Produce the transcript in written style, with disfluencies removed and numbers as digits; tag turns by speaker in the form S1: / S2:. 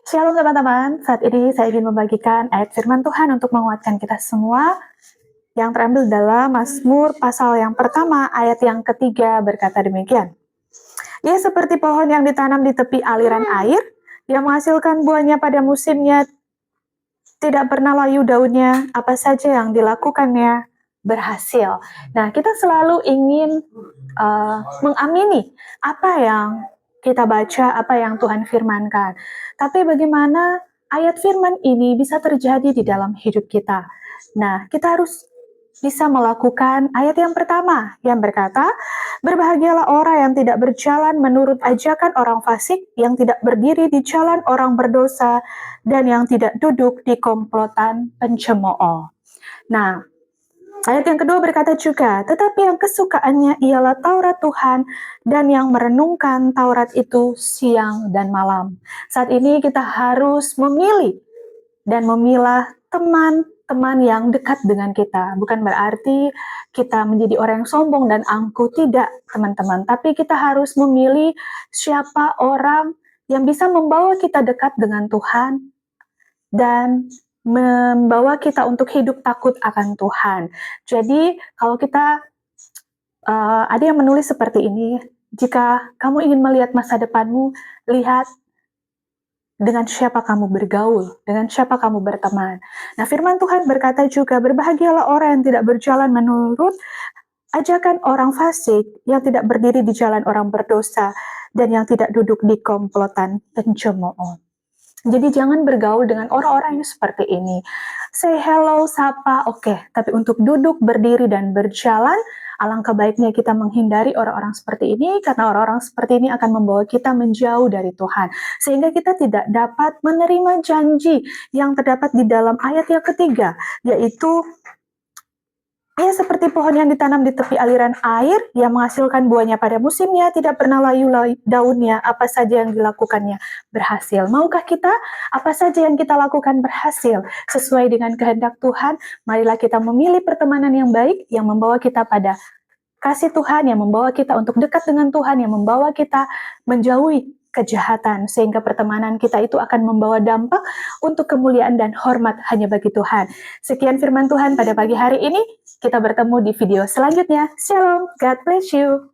S1: Shalom teman-teman, saat ini saya ingin membagikan ayat firman Tuhan untuk menguatkan kita semua yang terambil dalam Mazmur pasal yang pertama ayat yang ketiga berkata demikian. Ia seperti pohon yang ditanam di tepi aliran air, yang menghasilkan buahnya pada musimnya, tidak pernah layu daunnya, apa saja yang dilakukannya berhasil. Nah, kita selalu ingin mengamini apa yang kita baca, apa yang Tuhan firmankan. Tapi bagaimana ayat firman ini bisa terjadi di dalam hidup kita? Nah, kita harus bisa melakukan ayat yang pertama yang berkata, berbahagialah orang yang tidak berjalan menurut ajakan orang fasik, yang tidak berdiri di jalan orang berdosa, dan yang tidak duduk di komplotan pencemooh. Nah, ayat yang kedua berkata juga, tetapi yang kesukaannya ialah Taurat Tuhan dan yang merenungkan Taurat itu siang dan malam. Saat ini kita harus memilih dan memilah teman-teman yang dekat dengan kita. Bukan berarti kita menjadi orang yang sombong dan angkuh, tidak teman-teman. Tapi kita harus memilih siapa orang yang bisa membawa kita dekat dengan Tuhan dan membawa kita untuk hidup takut akan Tuhan. Jadi kalau kita ada yang menulis seperti ini, jika kamu ingin melihat masa depanmu, lihat dengan siapa kamu bergaul, dengan siapa kamu berteman. Nah, firman Tuhan berkata juga, berbahagialah orang yang tidak berjalan menurut ajakan orang fasik, yang tidak berdiri di jalan orang berdosa, dan yang tidak duduk di komplotan pencemooh. Jadi jangan bergaul dengan orang-orang yang seperti ini. Say hello, sapa, oke. Tapi untuk duduk, berdiri, dan berjalan, alangkah baiknya kita menghindari orang-orang seperti ini, karena orang-orang seperti ini akan membawa kita menjauh dari Tuhan. Sehingga kita tidak dapat menerima janji yang terdapat di dalam ayat yang ketiga, yaitu ia seperti pohon yang ditanam di tepi aliran air, yang menghasilkan buahnya pada musimnya, tidak pernah layu daunnya, apa saja yang dilakukannya berhasil. Maukah kita, apa saja yang kita lakukan berhasil, sesuai dengan kehendak Tuhan? Marilah kita memilih pertemanan yang baik, yang membawa kita pada kasih Tuhan, yang membawa kita untuk dekat dengan Tuhan, yang membawa kita menjauhi kejahatan, sehingga pertemanan kita itu akan membawa dampak untuk kemuliaan dan hormat hanya bagi Tuhan. Sekian firman Tuhan pada pagi hari ini, kita bertemu di video selanjutnya. Shalom, God bless you.